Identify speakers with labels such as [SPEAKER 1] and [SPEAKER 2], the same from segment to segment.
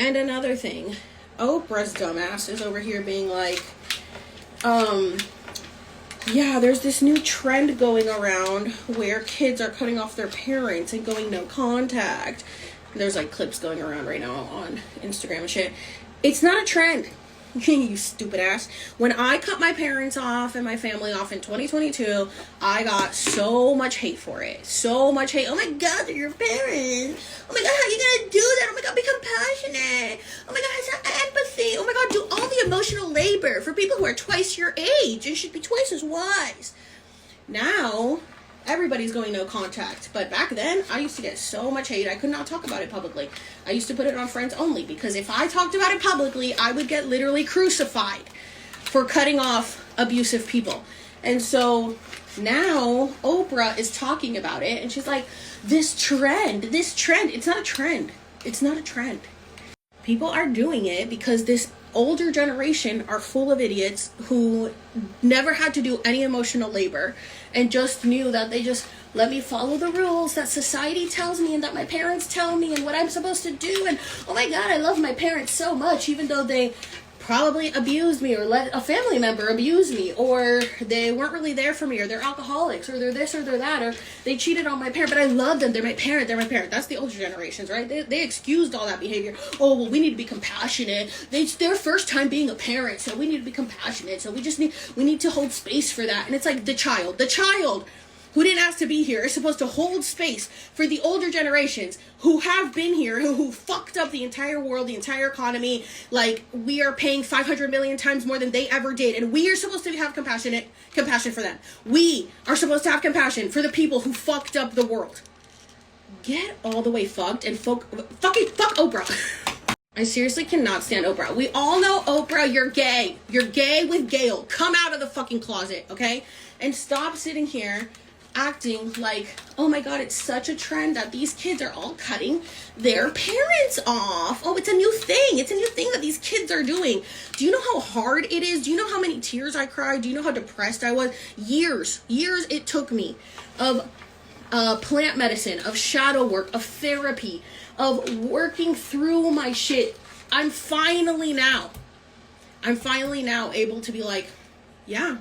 [SPEAKER 1] And another thing, Oprah's dumbass is over here being like, yeah, there's this new trend going around where kids are cutting off their parents and going no contact. There's like clips going around right now on Instagram and shit. It's not a trend. You stupid ass. When I cut my parents off and my family off in 2022, I got so much hate for it. So much hate. Oh my god, they're your parents. Oh my god, how you gonna do that? Oh my god, be compassionate. Oh my god, have some empathy. Oh my god, do all the emotional labor for people who are twice your age and should be twice as wise. Now, everybody's going no contact. But back then, I used to get so much hate. I could not talk about it publicly. I used to put it on friends only, because if I talked about it publicly, I would get literally crucified for cutting off abusive people. And so now Oprah is talking about it, and she's like, this trend, it's not a trend. It's not a trend. People are doing it because this older generation are full of idiots who never had to do any emotional labor and just knew that they just let me follow the rules that society tells me and that my parents tell me and what I'm supposed to do. And oh my god, I love my parents so much, even though they probably abused me or let a family member abuse me, or they weren't really there for me, or they're alcoholics, or they're this or they're that, or they cheated on my parent, but I love them, they're my parent. That's the older generations, right? They excused all that behavior. Oh, well, we need to be compassionate. It's their first time being a parent, so we need to be compassionate, so we need to hold space for that. And it's like the child who didn't ask to be here is supposed to hold space for the older generations who have been here, who fucked up the entire world, the entire economy. Like, we are paying 500 million times more than they ever did, and we are supposed to have compassion for them. We are supposed to have compassion for the people who fucked up the world. Get all the way fucked and fuck Oprah. I seriously cannot stand Oprah. We all know Oprah, you're gay. You're gay with Gayle. Come out of the fucking closet, okay? And stop sitting here acting like, oh my god, it's such a trend that these kids are all cutting their parents off. Oh, it's a new thing. It's a new thing that these kids are doing. Do you know how hard it is? Do you know how many tears I cried? Do you know how depressed I was? Years it took me of plant medicine, of shadow work, of therapy, of working through my shit. I'm finally now able to be like, yeah,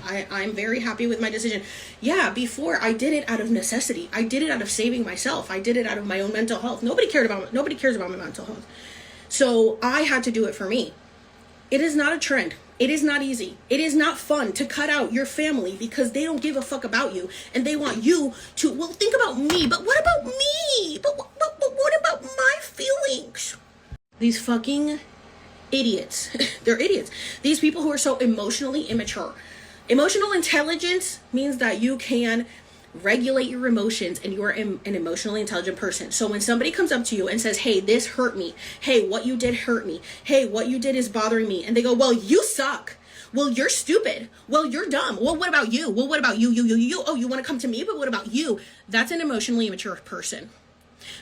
[SPEAKER 1] I'm very happy with my decision. Yeah, before I did it out of necessity. I did it out of saving myself. I did it out of my own mental health. Nobody cares about my mental health. So I had to do it for me. It is not a trend. It is not easy. It is not fun to cut out your family because they don't give a fuck about you and they want you to, well, think about me, but what about me? But what about my feelings? These fucking idiots. They're idiots. These people who are so emotionally immature. Emotional intelligence means that you can regulate your emotions and you're an emotionally intelligent person. So when somebody comes up to you and says, hey, this hurt me. Hey, what you did hurt me. Hey, what you did is bothering me. And they go, well, you suck. Well, you're stupid. Well, you're dumb. Well, what about you? Well, what about you? You. Oh, you want to come to me? But what about you? That's an emotionally immature person.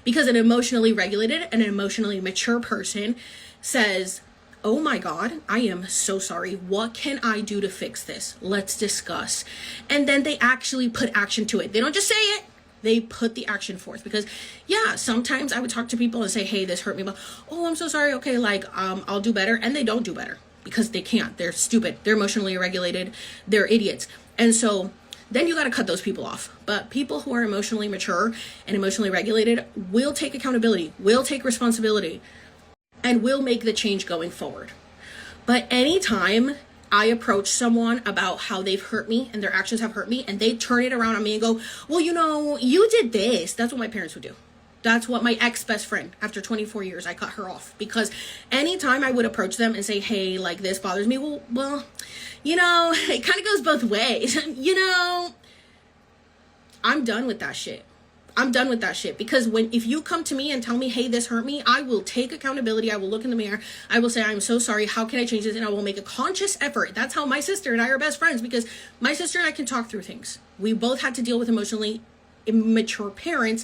[SPEAKER 1] Because an emotionally regulated and an emotionally mature person says, oh my god, I am so sorry. What can I do to fix this? Let's discuss. And then they actually put action to it. They don't just say it. They put the action forth. Because yeah, sometimes I would talk to people and say, hey, this hurt me. But oh, I'm so sorry. Okay, like, I'll do better. And they don't do better because they can't. They're stupid. They're emotionally irregulated. They're idiots. And so then you got to cut those people off. But people who are emotionally mature and emotionally regulated will take accountability, will take responsibility, and will make the change going forward. But anytime I approach someone about how they've hurt me and their actions have hurt me and they turn it around on me and go, well, you know, you did this. That's what my parents would do. That's what my ex-best friend, after 24 years, I cut her off. Because anytime I would approach them and say, hey, like this bothers me. Well, you know, it kind of goes both ways. You know, I'm done with that shit. I'm done with that shit, because if you come to me and tell me, hey, this hurt me, I will take accountability. I will look in the mirror. I will say, I'm so sorry. How can I change this? And I will make a conscious effort. That's how my sister and I are best friends, because my sister and I can talk through things. We both had to deal with emotionally immature parents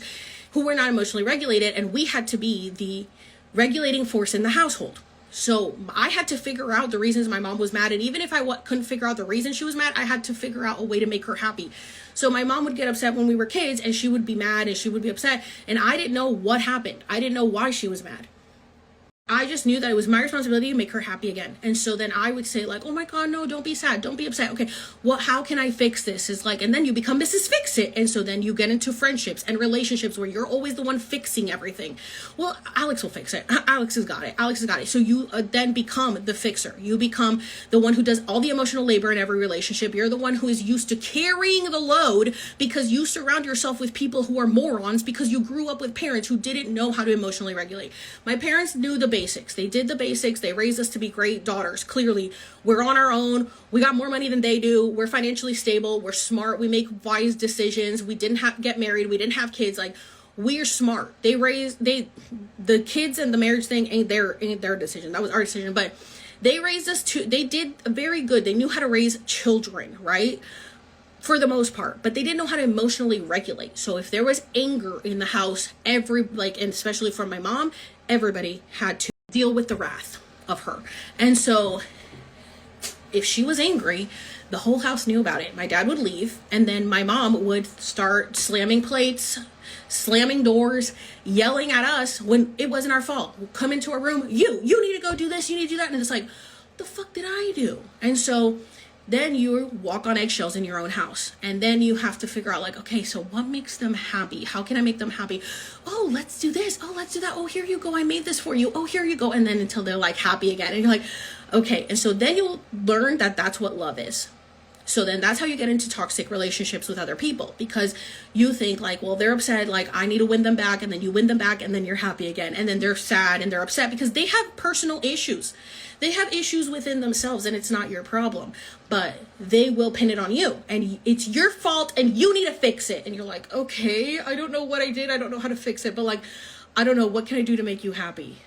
[SPEAKER 1] who were not emotionally regulated, and we had to be the regulating force in the household. So I had to figure out the reasons my mom was mad. And even if I couldn't figure out the reason she was mad, I had to figure out a way to make her happy. So my mom would get upset when we were kids and she would be mad and she would be upset. And I didn't know what happened. I didn't know why she was mad. just knew that it was my responsibility to make her happy again. And so then I would say like, oh my God, no, don't be sad. Don't be upset. Okay, how can I fix this? Is like, and then you become Mrs. Fix It. And so then you get into friendships and relationships where you're always the one fixing everything. Well, Alex will fix it. Alex has got it. Alex has got it. So you then become the fixer. You become the one who does all the emotional labor in every relationship. You're the one who is used to carrying the load because you surround yourself with people who are morons because you grew up with parents who didn't know how to emotionally regulate. My parents knew the basics. They did the basics. They raised us to be great daughters. Clearly, we're on our own. We got more money than they do. We're financially stable. We're smart. We make wise decisions. We didn't get married. We didn't have kids. Like, we're smart. The kids and the marriage thing ain't their decision. That was our decision. But they raised us they did very good. They knew how to raise children, right? For the most part, but they didn't know how to emotionally regulate. So if there was anger in the house, and especially from my mom, everybody had to deal with the wrath of her. And so if she was angry, the whole house knew about it. My dad would leave, and then my mom would start slamming plates, slamming doors, yelling at us when it wasn't our fault. We'll come into our room, you need to go do this, you need to do that. And it's like, what the fuck did I do? And so then you walk on eggshells in your own house. And then you have to figure out like, okay, so what makes them happy? How can I make them happy? Oh, let's do this. Oh, let's do that. Oh, here you go. I made this for you. Oh, here you go. And then until they're like happy again. And you're like, okay. And so then you'll learn that that's what love is. So then that's how you get into toxic relationships with other people, because you think like, well, they're upset, like I need to win them back, and then you win them back, and then you're happy again. And then they're sad and they're upset because they have personal issues. They have issues within themselves, and it's not your problem, but they will pin it on you, and it's your fault and you need to fix it. And you're like, okay, I don't know what I did. I don't know how to fix it, but like, I don't know, what can I do to make you happy?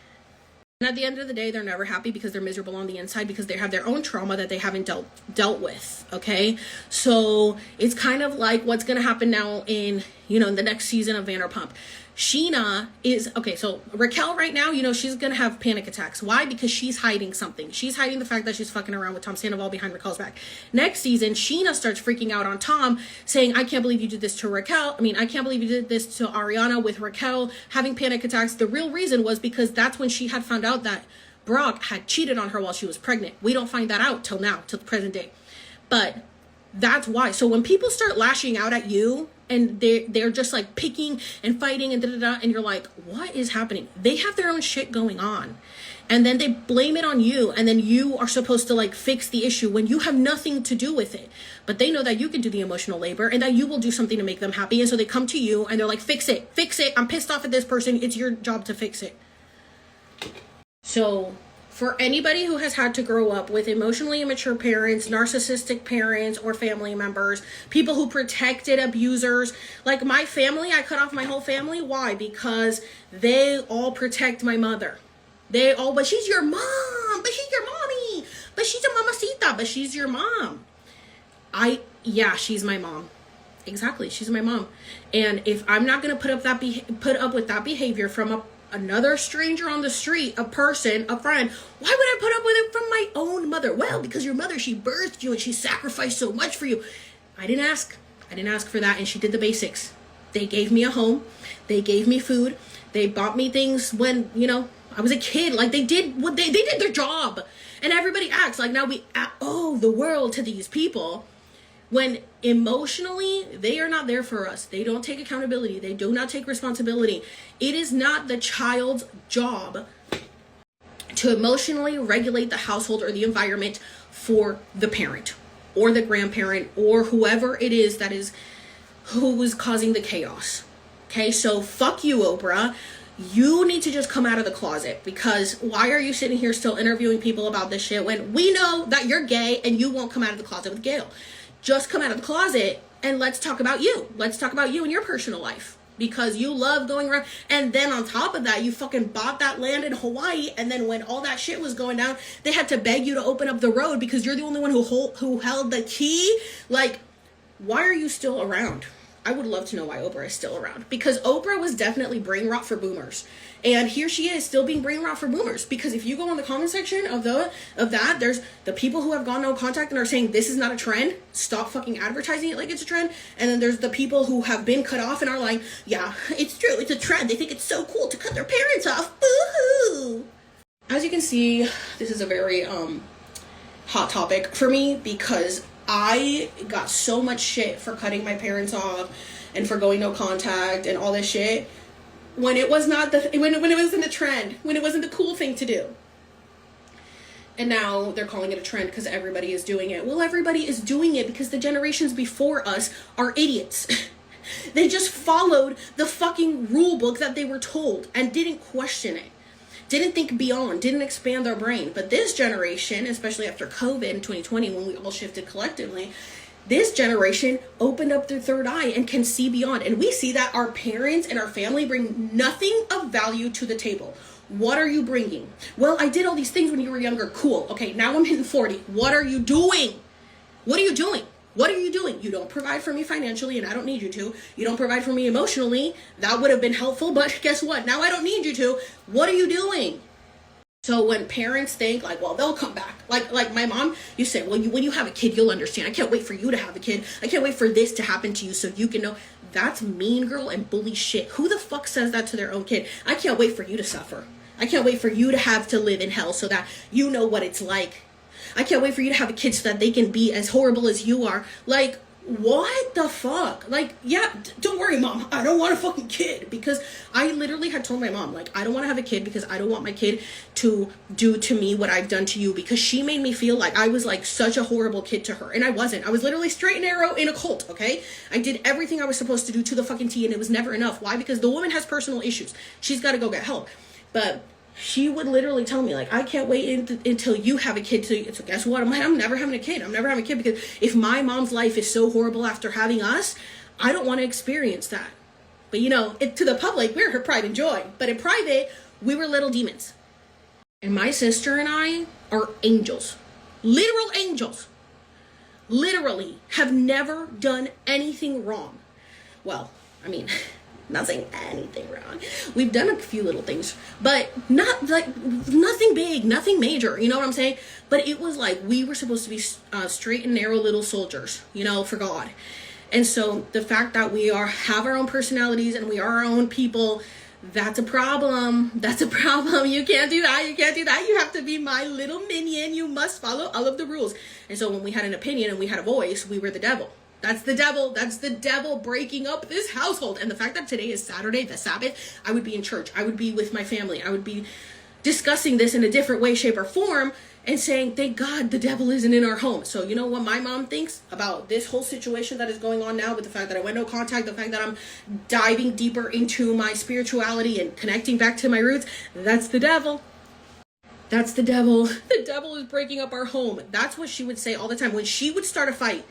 [SPEAKER 1] And at the end of the day, they're never happy because they're miserable on the inside because they have their own trauma that they haven't dealt with. Okay. So it's kind of like what's going to happen now in the next season of Vanderpump. Sheena is, okay, so Raquel right now, she's going to have panic attacks. Why? Because she's hiding something. She's hiding the fact that she's fucking around with Tom Sandoval behind Raquel's back. Next season, Sheena starts freaking out on Tom, saying, I can't believe you did this to Raquel. I can't believe you did this to Ariana with Raquel having panic attacks. The real reason was because that's when she had found out that Brock had cheated on her while she was pregnant. We don't find that out till now, till the present day. But that's why. So when people start lashing out at you, and they're just like picking and fighting and and you're like, what is happening? They have their own shit going on, and then they blame it on you, and then you are supposed to like fix the issue when you have nothing to do with it. But they know that you can do the emotional labor and that you will do something to make them happy, and so they come to you and they're like, fix it, I'm pissed off at this person, it's your job to fix it. So for anybody who has had to grow up with emotionally immature parents, narcissistic parents, or family members, people who protected abusers, like my family, I cut off my whole family. Why? Because they all protect my mother. But she's your mom, but she's your mommy, but she's a mamacita, but she's your mom. She's my mom. Exactly, she's my mom. And if I'm not gonna put up with that behavior from another stranger on the street, a person, a friend, why would I put up with it from my own mother? Well, because your mother, she birthed you and she sacrificed so much for you. I didn't ask for that, and she did the basics. They gave me a home, they gave me food, they bought me things when I was a kid. Like they did their job. And everybody acts like now we owe the world to these people, when emotionally they are not there for us. They don't take accountability. They do not take responsibility. It is not the child's job to emotionally regulate the household or the environment for the parent or the grandparent or whoever it is who is causing the chaos. Okay, so fuck you, Oprah. You need to just come out of the closet, because why are you sitting here still interviewing people about this shit when we know that you're gay and you won't come out of the closet with Gayle? Just come out of the closet and let's talk about you. Let's talk about you and your personal life, because you love going around. And then on top of that, you fucking bought that land in Hawaii. And then when all that shit was going down, they had to beg you to open up the road because you're the only one who held the key. Like, why are you still around? I would love to know why Oprah is still around, because Oprah was definitely brain rot for boomers. And here she is still being brain rot for boomers, because if you go in the comment section of that, there's the people who have gone no contact and are saying this is not a trend, stop fucking advertising it like it's a trend. And then there's the people who have been cut off and are like, yeah, it's true, it's a trend. They think it's so cool to cut their parents off. Boo-hoo. As can see, this is a very hot topic for me because I got so much shit for cutting my parents off and for going no contact and all this shit when it was not when it wasn't a trend, when it wasn't the cool thing to do. And now they're calling it a trend because everybody is doing it. Well, everybody is doing it because the generations before us are idiots. They just followed the fucking rule book that they were told and didn't question it. Didn't think beyond, didn't expand their brain. But this generation, especially after COVID in 2020, when we all shifted collectively, this generation opened up their third eye and can see beyond. And we see that our parents and our family bring nothing of value to the table. What are you bringing? Well, I did all these things when you were younger. Cool. Okay, now I'm hitting 40. What are you doing? What are you doing? What are you doing? You don't provide for me financially, and I don't need you to. You don't provide for me emotionally. That would have been helpful, but guess what? Now I don't need you to. What are you doing? So when parents think like, well, they'll come back. Like my mom, you say, well, when you have a kid, you'll understand. I can't wait for you to have a kid. I can't wait for this to happen to you so you can know. That's mean girl and bully shit. Who the fuck says that to their own kid? I can't wait for you to suffer. I can't wait for you to have to live in hell so that you know what it's like. I can't wait for you to have a kid so that they can be as horrible as you are. Like, what the fuck? Like, yeah, don't worry, mom. I don't want a fucking kid. Because I literally had told my mom, like, I don't want to have a kid because I don't want my kid to do to me what I've done to you. Because she made me feel like I was like such a horrible kid to her. And I wasn't. I was literally straight and narrow in a cult, okay? I did everything I was supposed to do to the fucking T, and it was never enough. Why? Because the woman has personal issues. She's got to go get help. But she would literally tell me, like, I can't wait until you have a kid. So guess what? I'm never having a kid. I'm never having a kid because if my mom's life is so horrible after having us, I don't want to experience that. But, you know, to the public, we're her pride and joy. But in private, we were little demons. And my sister and I are angels. Literal angels. Literally have never done anything wrong. Well, I mean... not saying anything wrong. We've done a few little things, but not like nothing big, nothing major. You know what I'm saying? But it was like we were supposed to be straight and narrow little soldiers, you know, for God. And so the fact that we have our own personalities and we are our own people, that's a problem. That's a problem. You can't do that. You can't do that. You have to be my little minion. You must follow all of the rules. And so when we had an opinion and we had a voice, we were the devil. That's the devil. That's the devil breaking up this household. And the fact that today is Saturday, the Sabbath, I would be in church. I would be with my family. I would be discussing this in a different way, shape, or form and saying, thank God the devil isn't in our home. So you know what my mom thinks about this whole situation that is going on now with the fact that I went no contact, the fact that I'm diving deeper into my spirituality and connecting back to my roots? That's the devil. That's the devil. The devil is breaking up our home. That's what she would say all the time. When she would start a fight,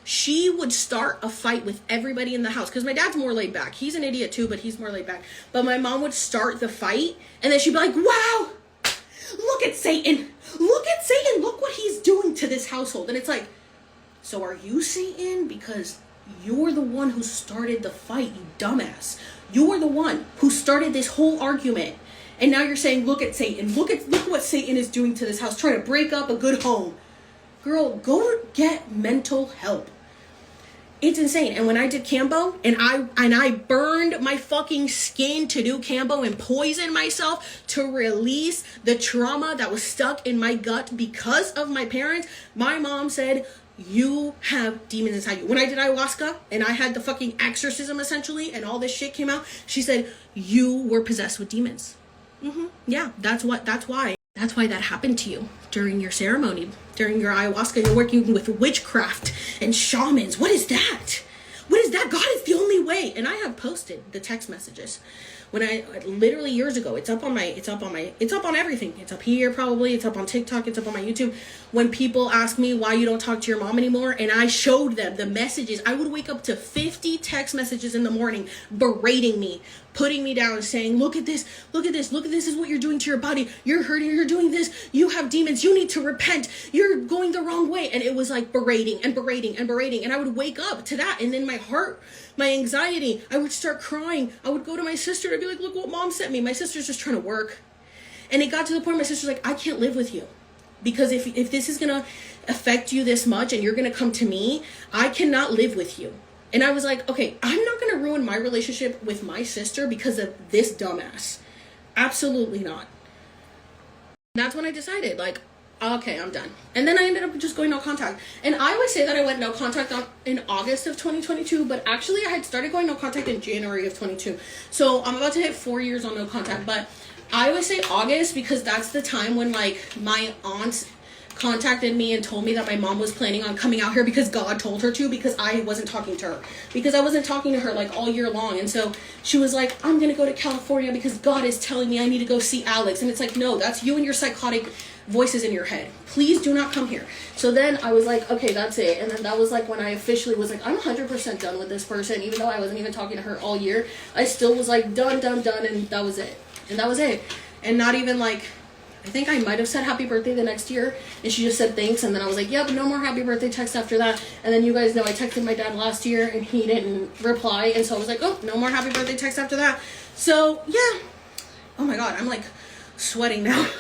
[SPEAKER 1] she would start a fight with everybody in the house. Because my dad's more laid back. He's an idiot too, but he's more laid back. But my mom would start the fight, and then she'd be like, wow, look at Satan. Look at Satan. Look what he's doing to this household. And it's like, so are you Satan? Because you're the one who started the fight, you dumbass. You're the one who started this whole argument. And now you're saying, look at Satan. Look what Satan is doing to this house, trying to break up a good home. Girl, go get mental help. It's insane. And when I did Cambo and I burned my fucking skin to do Cambo and poisoned myself to release the trauma that was stuck in my gut because of my parents, my mom said, you have demons inside you. When I did ayahuasca and I had the fucking exorcism essentially and all this shit came out, she said, you were possessed with demons. Yeah, that's why that happened to you during your ceremony, during your ayahuasca. You're working with witchcraft and shamans. What is that? What is that? God is the only way. And I have posted the text messages when I literally years ago. It's up on everything. It's up here probably. It's up on TikTok. It's up on my YouTube. When people ask me why you don't talk to your mom anymore, and I showed them the messages, I would wake up to 50 text messages in the morning berating me, putting me down, saying, look at this, this is what you're doing to your body. You're hurting, you're doing this, you have demons, you need to repent, you're going the wrong way. And it was like berating. And I would wake up to that. And then my heart, my anxiety, I would start crying. I would go to my sister and be like, look what mom sent me. My sister's just trying to work. And it got to the point my sister's like, I can't live with you. Because if this is going to affect you this much and you're going to come to me, I cannot live with you. And I was like, okay, I'm not going to ruin my relationship with my sister because of this dumbass. Absolutely not. That's when I decided, like, okay, I'm done. And then I ended up just going no contact. And I always say that I went no contact in August of 2022, but actually I had started going no contact in January of 22. So I'm about to hit 4 years on no contact, but I always say August because that's the time when, like, my aunt contacted me and told me that my mom was planning on coming out here because God told her to, because I wasn't talking to her. Because I wasn't talking to her, like, all year long. And so she was like, I'm going to go to California because God is telling me I need to go see Alex. And it's like, no, that's you and your psychotic voices in your head. Please do not come here. So then I was like, okay, that's it. And then that was like when I officially was like, I'm 100% done with this person. Even though I wasn't even talking to her all year, I still was like, done. And that was it. And that was it. And not even like, I think I might have said happy birthday the next year, and she just said thanks, and then I was like, yep, no more happy birthday text after that. And then you guys know I texted my dad last year, and he didn't reply, and so I was like, oh, no more happy birthday text after that. So, yeah. Oh my god, I'm like sweating now.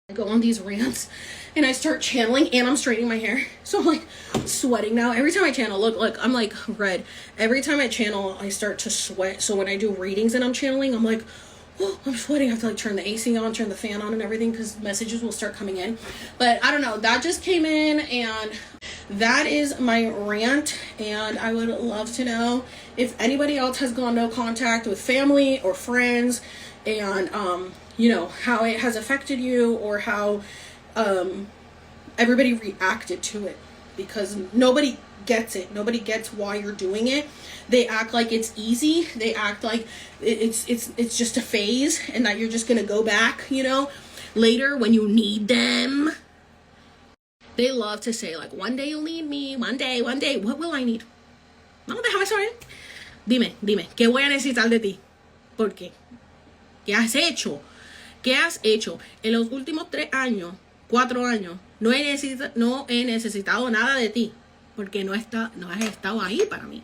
[SPEAKER 1] I go on these rants, and I start channeling, and I'm straightening my hair. So I'm like sweating now. Every time I channel, look, I'm like red. Every time I channel, I start to sweat. So when I do readings and I'm channeling, I'm like, oh, I'm sweating. I have to like turn the AC on, turn the fan on and everything because messages will start coming in. But I don't know. That just came in, and that is my rant. And I would love to know if anybody else has gone no contact with family or friends, and you know, how it has affected you, or how everybody reacted to it, because nobody gets it. Nobody gets why you're doing it. They act like it's easy. They act like it's just a phase, and that you're just gonna go back, you know, later when you need them. They love to say, like, one day you'll need me, one day. What will I need? No, déjame saber. Dime, ¿qué voy a necesitar de ti? ¿Por qué? ¿Qué has hecho? ¿Qué has hecho? En los últimos 3 años, 4 años, no he necesitado nada de ti, porque no has estado ahí para mí.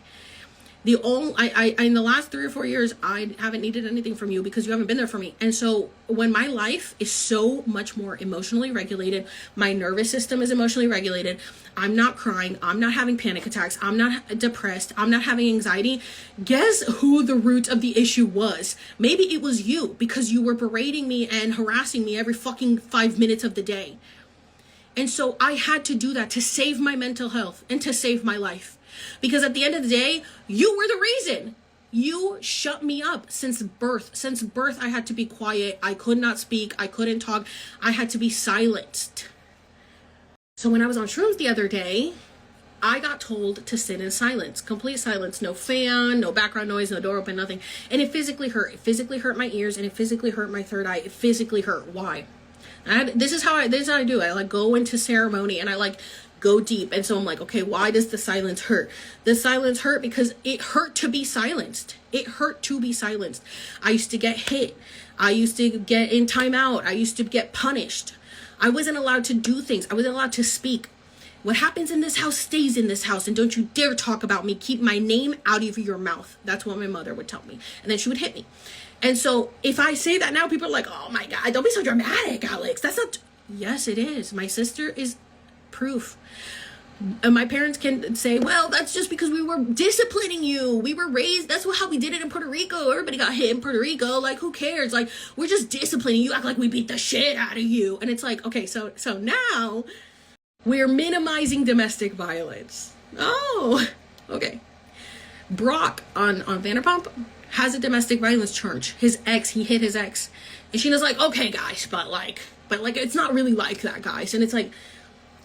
[SPEAKER 1] In the last 3 or 4 years, I haven't needed anything from you because you haven't been there for me. And so when my life is so much more emotionally regulated, my nervous system is emotionally regulated, I'm not crying, I'm not having panic attacks, I'm not depressed, I'm not having anxiety. Guess who the root of the issue was? Maybe it was you, because you were berating me and harassing me every fucking 5 minutes of the day. And so I had to do that to save my mental health and to save my life. Because at the end of the day, you were the reason. You shut me up since birth. Since birth, I had to be quiet. I could not speak. I couldn't talk. I had to be silenced. So when I was on shrooms the other day, I got told to sit in silence, complete silence, no fan, no background noise, no door open, nothing. And it physically hurt. It physically hurt my ears, and it physically hurt my third eye. It physically hurt. Why? This is how I do. I like go into ceremony, and I like go deep. And so I'm like, okay, why does the silence hurt? The silence hurt because it hurt to be silenced. It hurt to be silenced. I used to get hit. I used to get in timeout. I used to get punished. I wasn't allowed to do things. I wasn't allowed to speak. What happens in this house stays in this house, and don't you dare talk about me. Keep my name out of your mouth. That's what my mother would tell me. And then she would hit me. And so if I say that now, people are like, oh my God, don't be so dramatic, Alex. That's not... Yes, it is. My sister is proof. And my parents can say, well, that's just because we were disciplining you. We were raised. That's how we did it in Puerto Rico. Everybody got hit in Puerto Rico. Like, who cares? Like, we're just disciplining you. Act like we beat the shit out of you. And it's like, okay, so now we're minimizing domestic violence. Oh, okay. Brock on Vanderpump has a domestic violence charge. His ex, he hit his ex. And Sheena's like, okay, guys, but like, it's not really like that, guys. And it's like,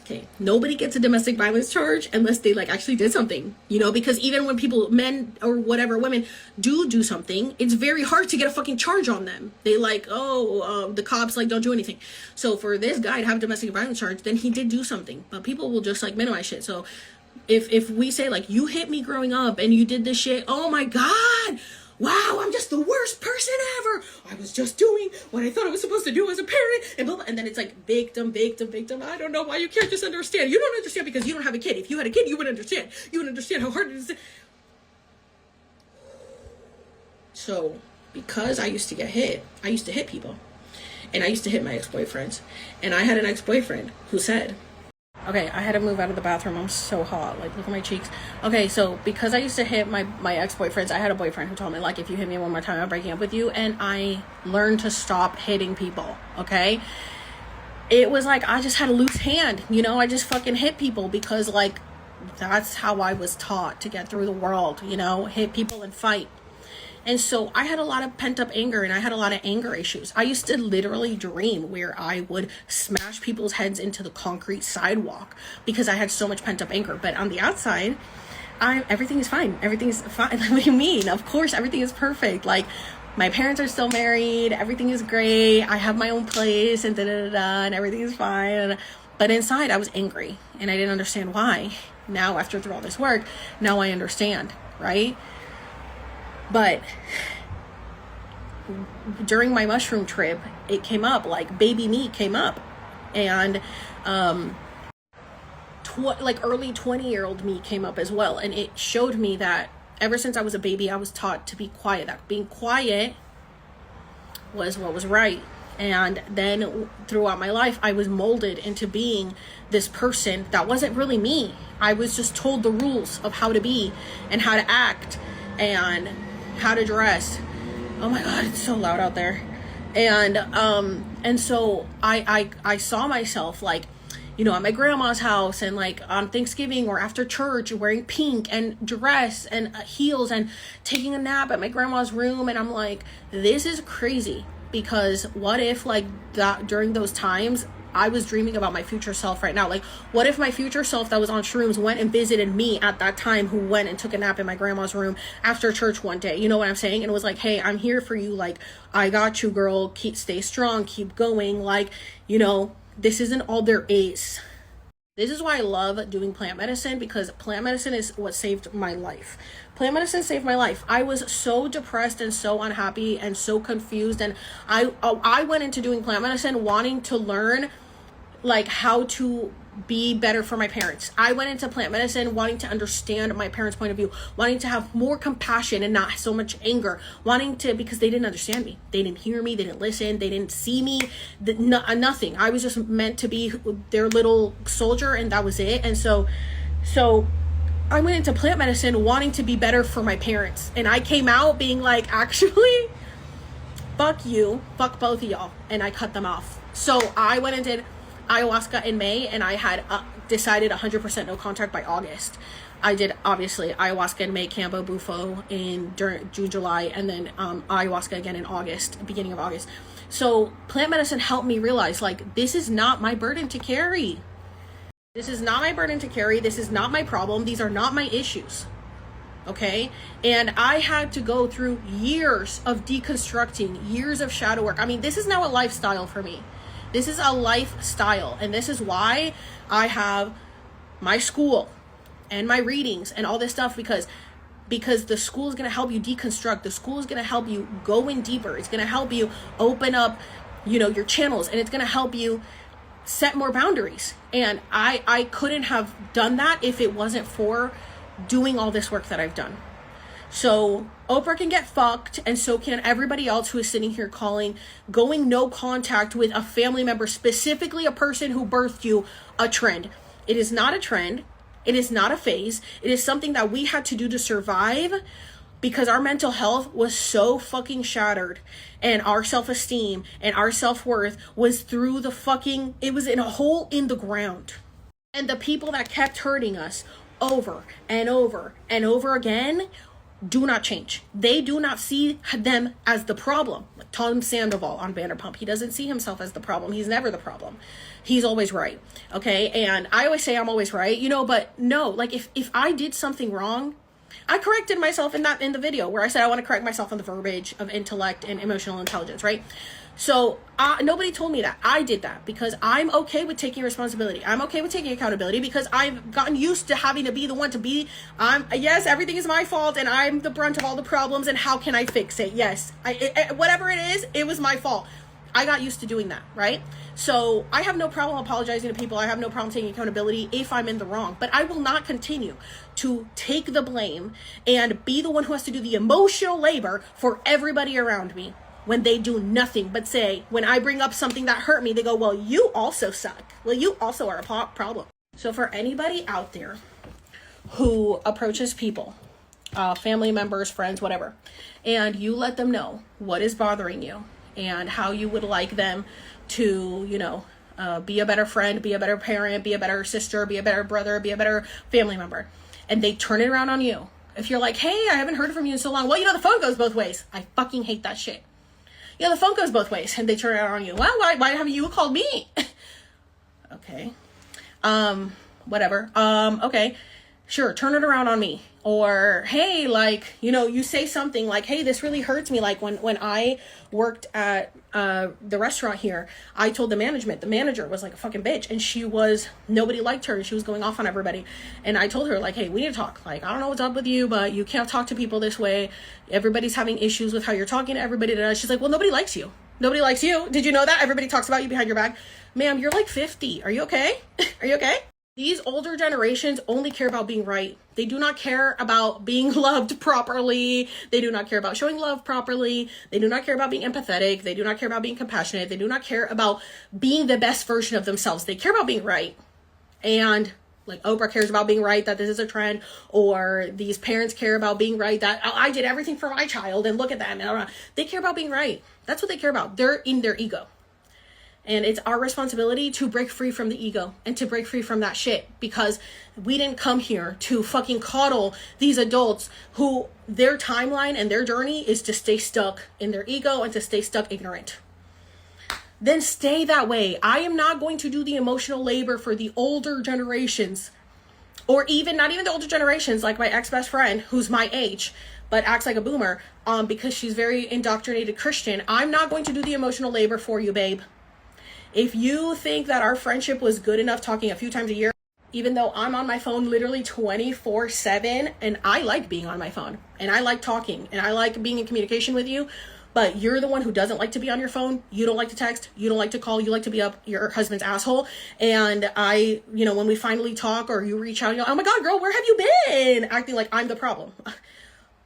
[SPEAKER 1] okay, nobody gets a domestic violence charge unless they like actually did something, you know, because even when people, men or whatever, women do something, it's very hard to get a fucking charge on them. They like, the cops like don't do anything. So for this guy to have a domestic violence charge, then he did do something, but people will just like minimize shit. So if we say like, you hit me growing up and you did this shit, oh my God, wow, I'm just the worst person ever. I was just doing what I thought I was supposed to do as a parent, and blah, blah. And then it's like victim. I don't know why you can't just understand. You don't understand because you don't have a kid. If you had a kid, you would understand. You would understand how hard it is. So because I used to get hit, I used to hit people, and I used to hit my ex-boyfriends. And I had an ex-boyfriend who said, okay, I had to move out of the bathroom. I'm so hot. Like, look at my cheeks. Okay, so because I used to hit my ex-boyfriends, I had a boyfriend who told me, like, if you hit me one more time, I'm breaking up with you. And I learned to stop hitting people, okay? it was like I just had a loose hand, you know. I just fucking hit people because, like, that's how I was taught to get through the world, you know, hit people and fight. And so I had a lot of pent up anger, and I had a lot of anger issues. I used to literally dream where I would smash people's heads into the concrete sidewalk because I had so much pent up anger. But on the outside, everything is fine. Everything is fine. What do you mean? Of course, everything is perfect. Like, my parents are still married. Everything is great. I have my own place and and everything is fine. But inside, I was angry, and I didn't understand why. Now, after through all this work, now I understand, right? But during my mushroom trip, it came up, like, baby me came up, and like early 20-year-old me came up as well. And it showed me that ever since I was a baby, I was taught to be quiet, that being quiet was what was right. And then throughout my life, I was molded into being this person that wasn't really me. I was just told the rules of how to be and how to act and how to dress. Oh my God, it's so loud out there. And so I saw myself, like, you know, at my grandma's house, and like on Thanksgiving or after church, wearing pink and dress and heels and taking a nap at my grandma's room. And I'm like, this is crazy, because what if, like, that during those times I was dreaming about my future self right now? Like, what if my future self that was on shrooms went and visited me at that time, who went and took a nap in my grandma's room after church one day? You know what I'm saying? And it was like, hey, I'm here for you. Like, I got you, girl. Stay strong. Keep going. Like, you know, this isn't all there is. This is why I love doing plant medicine, because plant medicine is what saved my life. Plant medicine saved my life. I was so depressed and so unhappy and so confused. And I went into doing plant medicine wanting to learn, like, how to be better for my parents. I went into plant medicine wanting to understand my parents' point of view, wanting to have more compassion and not so much anger, because they didn't understand me. They didn't hear me. They didn't listen. They didn't see me. Nothing. I was just meant to be their little soldier, and that was it. And so I went into plant medicine wanting to be better for my parents. And I came out being like, actually, fuck you, fuck both of y'all. And I cut them off. So I went and did ayahuasca in May, and I had decided 100% no contact by August. I did, obviously, ayahuasca in May, Cambo Bufo during June, July, and then ayahuasca again in August, beginning of August. So plant medicine helped me realize, like, this is not my burden to carry. This is not my burden to carry. This is not my problem. These are not my issues. Okay? And I had to go through years of deconstructing, years of shadow work. I mean, this is now a lifestyle for me. This is a lifestyle, and this is why I have my school and my readings and all this stuff, because the school is going to help you deconstruct. The school is going to help you go in deeper. It's going to help you open up, you know, your channels, and it's going to help you set more boundaries. And I couldn't have done that if it wasn't for doing all this work that I've done. So Oprah can get fucked, and so can everybody else who is sitting here going no contact with a family member, specifically a person who birthed you, a trend. It is not a trend. It is not a phase. It is something that we had to do to survive, because our mental health was so fucking shattered, and our self-esteem and our self-worth was through the fucking, it was in a hole in the ground. And the people that kept hurting us over and over and over again do not change. They do not see them as the problem. Like Tom Sandoval on Vanderpump, he doesn't see himself as the problem. He's never the problem. He's always right. Okay. And I always say I'm always right, you know, but no, like if I did something wrong, I corrected myself in the video where I said I want to correct myself on the verbiage of intellect and emotional intelligence, right? So nobody told me that. I did that because I'm okay with taking responsibility. I'm okay with taking accountability, because I've gotten used to having to be the one to be, yes, everything is my fault and I'm the brunt of all the problems, and how can I fix it? Yes, whatever it is, it was my fault. I got used to doing that, right? So I have no problem apologizing to people. I have no problem taking accountability if I'm in the wrong, but I will not continue to take the blame and be the one who has to do the emotional labor for everybody around me, when they do nothing but say, when I bring up something that hurt me, they go, well, you also suck. Well, you also are a problem. So for anybody out there who approaches people, family members, friends, whatever, and you let them know what is bothering you and how you would like them to, you know, be a better friend, be a better parent, be a better sister, be a better brother, be a better family member. And they turn it around on you. If you're like, hey, I haven't heard from you in so long. Well, the phone goes both ways. I fucking hate that shit. The phone goes both ways. And they turn it around on you. Well, why haven't you called me? Okay. Whatever. Okay. Sure, turn it around on me. Or, hey, like, you say something like, hey, this really hurts me. Like when I worked at the restaurant here, I told the manager was like a fucking bitch, and nobody liked her, and she was going off on everybody. And I told her, like, hey, we need to talk. Like, I don't know what's up with you, but you can't talk to people this way. Everybody's having issues with how you're talking to everybody. She's like, well, nobody likes you. Nobody likes you. Did you know that? Everybody talks about you behind your back. Ma'am, you're like 50. Are you okay? Are you okay? These older generations only care about being right. They do not care about being loved properly. They do not care about showing love properly. They do not care about being empathetic. They do not care about being compassionate. They do not care about being the best version of themselves. They care about being right. And like Oprah cares about being right, that this is a trend, or these parents care about being right, that I did everything for my child and look at them. They care about being right. That's what they care about. They're in their ego. And it's our responsibility to break free from the ego and to break free from that shit, because we didn't come here to fucking coddle these adults who their timeline and their journey is to stay stuck in their ego and to stay stuck ignorant. Then stay that way. I am not going to do the emotional labor for the older generations, or not even the older generations, like my ex-best friend who's my age but acts like a boomer because she's very indoctrinated Christian. I'm not going to do the emotional labor for you, babe. If you think that our friendship was good enough talking a few times a year, even though I'm on my phone literally 24/7, and I like being on my phone, and I like talking, and I like being in communication with you, but you're the one who doesn't like to be on your phone. You don't like to text. You don't like to call. You like to be up your husband's asshole. And when we finally talk or you reach out, oh my God, girl, where have you been? Acting like I'm the problem.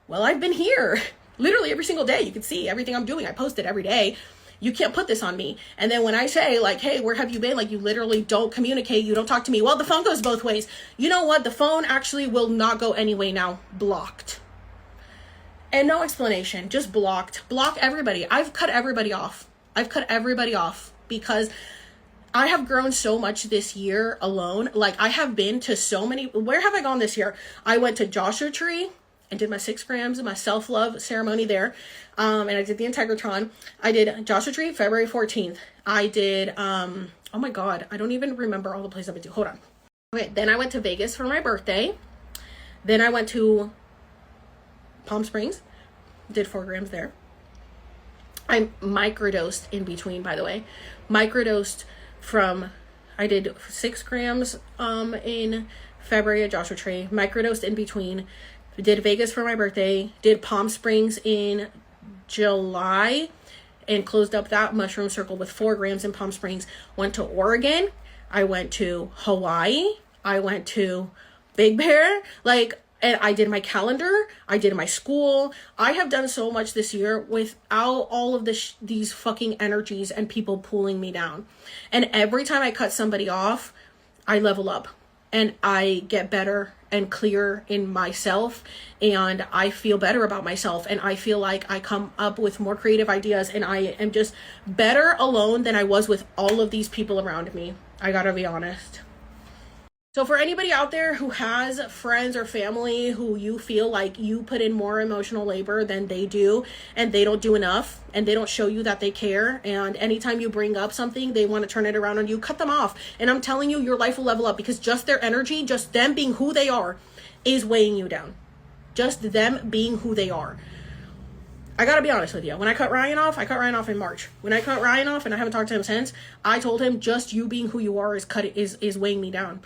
[SPEAKER 1] Well, I've been here literally every single day. You can see everything I'm doing. I post it every day. You can't put this on me. And then when I say like, hey, where have you been? Like, you literally don't communicate. You don't talk to me. Well, the phone goes both ways. You know what? The phone actually will not go any way now. Blocked. And no explanation. Just blocked. Block everybody. I've cut everybody off. Because I have grown so much this year alone. Like, I have been to so many. Where have I gone this year? I went to Joshua Tree and did my 6 grams of my self-love ceremony there. And I did the Integratron. I did Joshua Tree, February 14th. I did, oh my God, I don't even remember all the places I've been to. Hold on. Okay, then I went to Vegas for my birthday. Then I went to Palm Springs, did 4 grams there. I microdosed in between, by the way. Microdosed I did 6 grams in February at Joshua Tree. Microdosed in between. Did Vegas for my birthday. Did Palm Springs in July and closed up that mushroom circle with 4 grams in Palm Springs. Went to Oregon. I went to Hawaii. I went to Big Bear. And I did my calendar. I did my school. I have done so much this year without all of these fucking energies and people pulling me down. And every time I cut somebody off, I level up and I get better and clear in myself, and I feel better about myself, and I feel like I come up with more creative ideas, and I am just better alone than I was with all of these people around me. I gotta be honest. So for anybody out there who has friends or family who you feel like you put in more emotional labor than they do, and they don't do enough, and they don't show you that they care, and anytime you bring up something, they want to turn it around on you, cut them off. And I'm telling you, your life will level up, because just their energy, just them being who they are, is weighing you down. Just them being who they are. I gotta be honest with you. When I cut Ryan off in March. When I cut Ryan off, and I haven't talked to him since, I told him just you being who you are is weighing me down.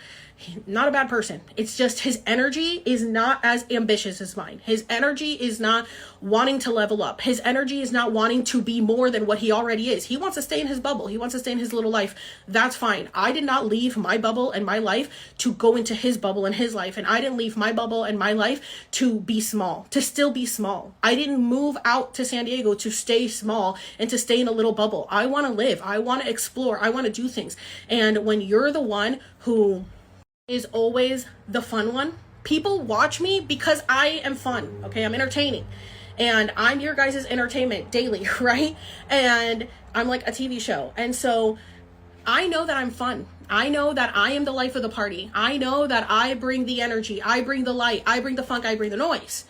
[SPEAKER 1] Not a bad person. It's just his energy is not as ambitious as mine. His energy is not wanting to level up. His energy is not wanting to be more than what he already is. He wants to stay in his bubble. He wants to stay in his little life. That's fine. I did not leave my bubble and my life to go into his bubble and his life. And I didn't leave my bubble and my life to be small, to still be small. I didn't move out to San Diego to stay small and to stay in a little bubble. I want to live. I want to explore. I want to do things. And when you're the one who is always the fun one, people watch me because I am fun. Okay, I'm entertaining, and I'm your guys' entertainment daily, right? And I'm like a TV show. And so I know that I'm fun. I know that I am the life of the party. I know that I bring the energy. I bring the light. I bring the funk. I bring the noise.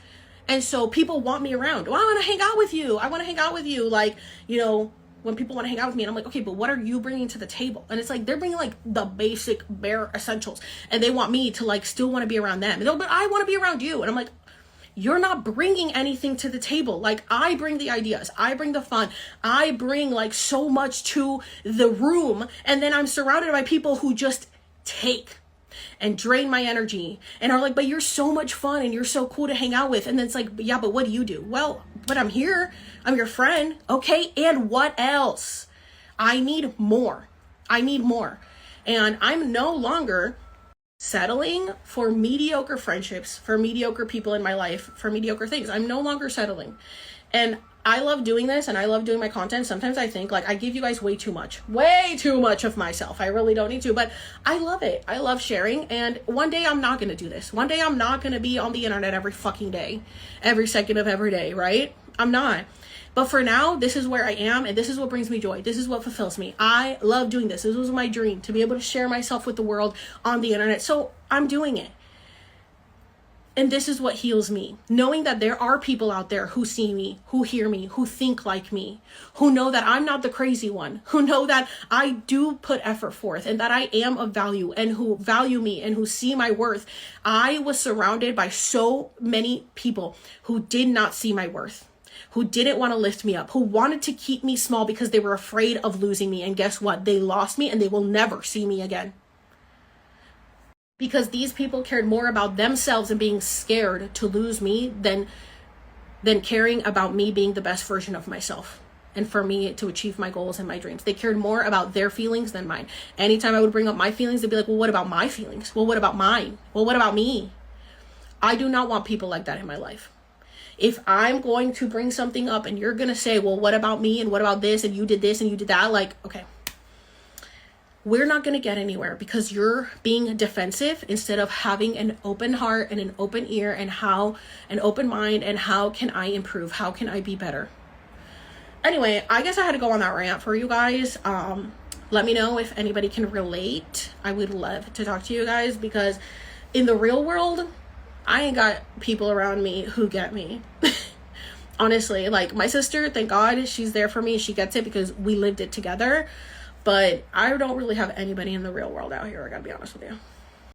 [SPEAKER 1] And so people want me around. Well, I want to hang out with you. I want to hang out with you. Like, you know, when people want to hang out with me, and I'm like, okay, but what are you bringing to the table? And it's like, they're bringing like the basic bare essentials, and they want me to like still want to be around them. And they're, but I want to be around you. And I'm like, you're not bringing anything to the table. Like, I bring the ideas, I bring the fun, I bring like so much to the room, and then I'm surrounded by people who just take and drain my energy and are like, but you're so much fun and you're so cool to hang out with. And then it's like, yeah, but what do you do? Well, but I'm here, I'm your friend. Okay, and what else? I need more. I need more. And I'm no longer settling for mediocre friendships, for mediocre people in my life, for mediocre things. I'm no longer settling. And I love doing this, and I love doing my content. Sometimes I think like I give you guys way too much of myself. I really don't need to, but I love it. I love sharing. And one day I'm not going to do this. One day I'm not going to be on the internet every fucking day, every second of every day, right? I'm not. But for now, this is where I am, and this is what brings me joy. This is what fulfills me. I love doing this. This was my dream, to be able to share myself with the world on the internet. So I'm doing it. And this is what heals me. Knowing that there are people out there who see me, who hear me, who think like me, who know that I'm not the crazy one, who know that I do put effort forth and that I am of value, and who value me and who see my worth. I was surrounded by so many people who did not see my worth, who didn't want to lift me up, who wanted to keep me small because they were afraid of losing me. And guess what? They lost me, and they will never see me again. Because these people cared more about themselves and being scared to lose me than caring about me being the best version of myself, and for me to achieve my goals and my dreams. They cared more about their feelings than mine. Anytime I would bring up my feelings, they'd be like, well, what about my feelings? Well, what about mine? Well, what about me? I do not want people like that in my life. If I'm going to bring something up and you're going to say, well, what about me? And what about this? And you did this and you did that. Like, okay, we're not going to get anywhere because you're being defensive instead of having an open heart and an open ear and an open mind, and how can I improve? How can I be better? Anyway, I guess I had to go on that rant for you guys. Let me know if anybody can relate. I would love to talk to you guys, because in the real world, I ain't got people around me who get me. Honestly, like my sister, thank God she's there for me. She gets it because we lived it together. But I don't really have anybody in the real world out here, I gotta be honest with you.